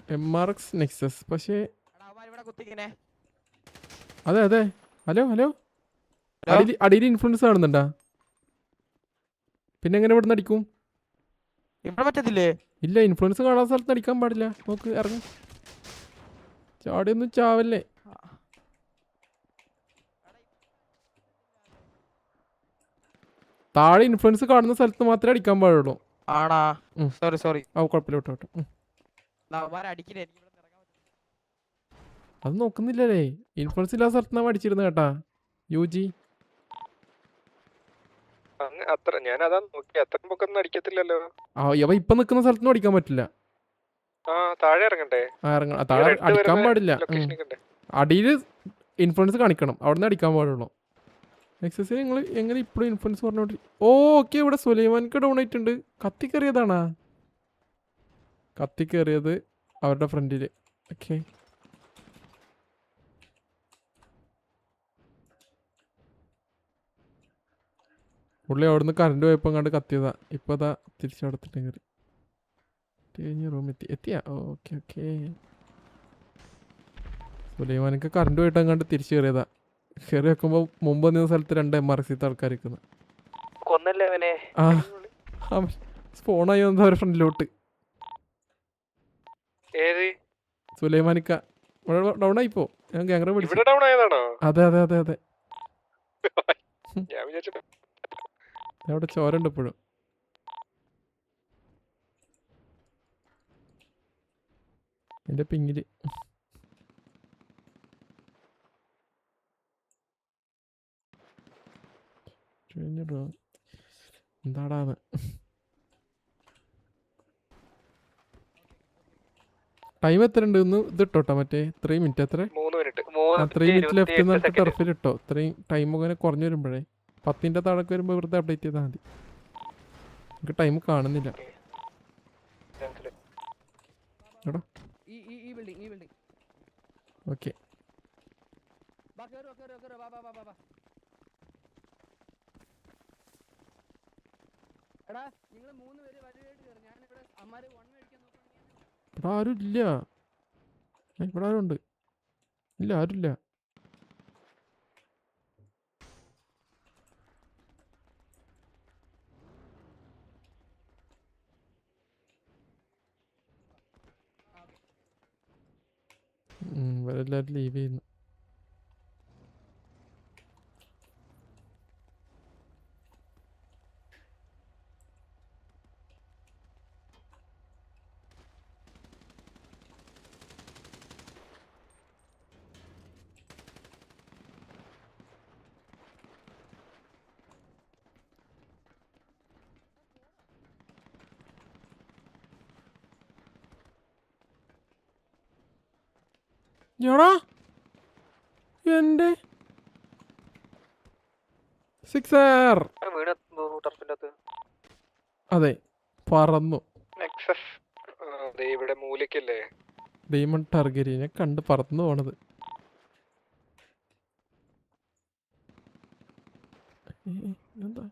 MRX Nexus പക്ഷേ അതെ അതെ. ഹലോ ഹലോ, അടിയിൽ ഇൻഫ്ലുവൻസ് കാണുന്നുണ്ടാ? പിന്നെ എങ്ങനെ ഇവിടുന്ന് അടിക്കും? ഇവിടെ പറ്റത്തില്ലേ? ഇല്ല, ഇൻഫ്ലുവൻസ് കാണാൻ സ്ഥലത്ത് അടിക്കാൻ പാടില്ല. നോക്ക്, ഇറങ്ങും. ചാടിയൊന്നും ചാവല്ലേ. താഴെ ഇൻഫ്ലുവൻസ് കാണുന്ന സ്ഥലത്ത് മാത്രമേ അടിക്കാൻ പാടുള്ളൂ. ആണാ? Sorry sorry. കുഴപ്പമില്ല, വിട്ടോ. അത് നോക്കുന്നില്ലല്ലേ. ഇൻഫ്ലുവൻസ് ഇല്ലാത്ത സ്ഥലത്ത് നാം അടിച്ചിരുന്നു കേട്ടാ. യുജി ഞാൻ അതാ നോക്കി, അത്ര പൊക്കൊന്നും അടിക്കത്തില്ലല്ലോ. അവ ഇപ്പൊ നിക്കുന്ന സ്ഥലത്തൊന്നും അടിക്കാൻ പറ്റില്ല. താഴെ ഇറങ്ങണ്ടേ? താഴെ അടിക്കാൻ പാടില്ല. അടിയിൽ ഇൻഫ്ലുവൻസ് കാണിക്കണം, അവിടുന്ന് അടിക്കാൻ പാടുള്ളൂ. എക്സസിന് നിങ്ങൾ എങ്ങനെ ഇപ്പോഴും ഇൻഫ്ലുവൻസ് പറഞ്ഞോണ്ടി? ഓക്കെ, ഇവിടെ സുലൈമാൻക്ക് ഡൗൺ ആയിട്ടുണ്ട്. കത്തിക്കേറിയതാണാ? കത്തിക്കേറിയത് അവരുടെ ഫ്രണ്ടില്. ഓക്കെ, പുള്ളി അവിടുന്ന് കറണ്ട് പോയപ്പോൾ കണ്ട് കത്തിയതാ. ഇപ്പൊ അതാ തിരിച്ചടത്തിട്ട് കയറി റൂം എത്തിയാ. ഓക്കെ ഓക്കെ, സുലൈമാനക്ക് കറണ്ട് പോയിട്ട് അങ്ങോട്ട് തിരിച്ചു കയറിയതാ. കയറി വെക്കുമ്പോ മുമ്പ് വന്ന സ്ഥലത്ത് 2 MRC ആൾക്കാർ നിൽക്കുന്നത്. സ്പോണായി വന്നത് അവരുടെ ഫ്രണ്ടിലോട്ട്. സുലൈമാനിക്ക ഡൗൺ ആയിപ്പോ. ഞാൻ ഗ്യാങ്ങറെ വിളിച്ചു. അതെ അതെ അതെ അതെ. അവിടെ ചോരണ്ട് ഇപ്പോഴും. എന്റെ പിങ്ങില് എന്താടാന്ന്. ടൈം എത്ര ഉണ്ട്? ഒന്ന് ഇത് ഇട്ടോട്ടോ, മറ്റേ 3 മിനിറ്റ്. എത്ര? 3 മിനിറ്റ് ലെഫ്റ്റ് എന്നിട്ട് ടെർഫിൽ ഇട്ടോ. ഇത്രയും ടൈം അങ്ങനെ കുറഞ്ഞു വരുമ്പോഴേ 10ന്റെ താഴേക്ക് വരുമ്പോൾ വെറുതെ അപ്ഡേറ്റ് ചെയ്താൽ മതി. നമുക്ക് ടൈം കാണുന്നില്ല. ഓക്കെ, ഇവിടെ ആരും ഇല്ല. ഇവിടെ ആരും ഉണ്ട്? ഇല്ല, ആരുമില്ല. ഇവരെല്ലാരും ലീവ് ചെയ്യുന്നു. എടാ, എന്റെ 6R. അതെ, പറന്നു. ഡയമൺ ടാർഗറ്റിനെ കണ്ട് പറന്നു പോണത്. എന്താ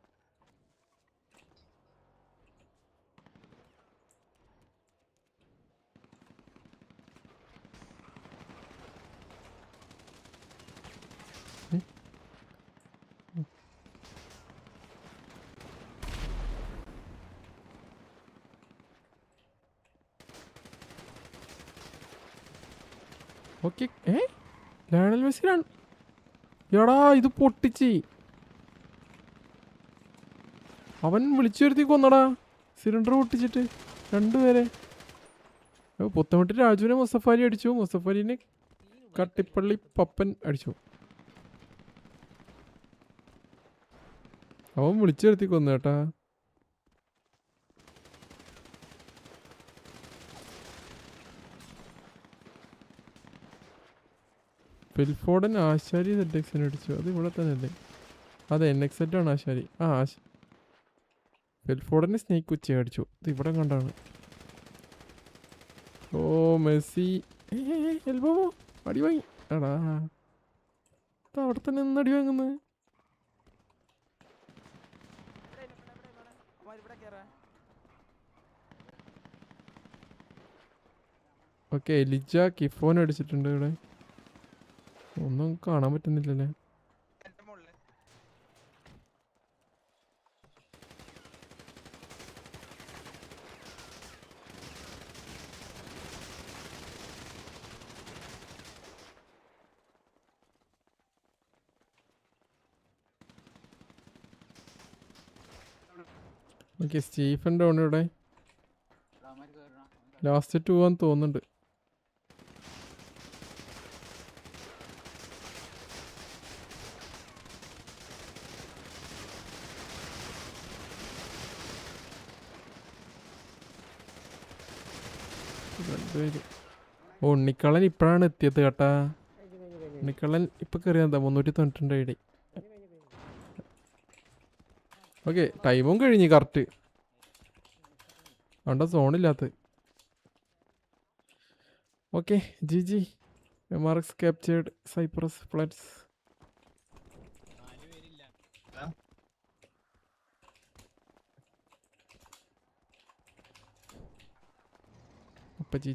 ഓക്കെ. ലയണൽ മെസ്സി എടാ, ഇത് പൊട്ടിച്ച് അവൻ വിളിച്ചു വരുത്തി കൊന്നടാ. സിലിണ്ടർ പൊട്ടിച്ചിട്ട് 2 പേരെ. പുത്തമട്ടി രാജുവിനെ മുസ്തഫാലി അടിച്ചു. മുസ്തഫാലിനെ കട്ടിപ്പള്ളി പപ്പൻ അടിച്ചു. അവൻ വിളിച്ചു വരുത്തി കൊന്നു കേട്ടാ. ഫിൽഫോർഡൻ ആശാരി ZXനെ അടിച്ചു. അത് ഇവിടെ തന്നെ അല്ലേ? അതെ, NX ആണ് ആശാരി. ഫിൽഫോർഡന് സ്നേക്ക് ഉച്ച അടിച്ചു. ഇത് ഇവിടെ കണ്ടാണ്. ഓ മെസ്സി എൽബോ അടി വാങ്ങി. എടാ, അവിടെ തന്നെ നിന്ന് അടി വാങ്ങുന്നത്. ഓക്കെ എലിജ കിഫോൻ അടിച്ചിട്ടുണ്ട് ഇവിടെ. ഒന്നും കാണാൻ പറ്റുന്നില്ലല്ലേ. ഓക്കെ സ്റ്റീഫൻ ഡോൺ ഇവിടെ. ലാസ്റ്റ് 2 ആന്ന് തോന്നുന്നുണ്ട്. ഓ ഉണ്ണിക്കള്ളൻ ഇപ്പോഴാണ് എത്തിയത് കേട്ടാ. ഉണ്ണിക്കള്ളൻ ഇപ്പൊ കയറിയാ 392 ഐഡി. ഓക്കെ ടൈമും കഴിഞ്ഞു കറക്റ്റ്. വേണ്ട സോണില്ലാത്ത. ഓക്കെ ജി MRX captured Cyprus floods. അപ്പ ജി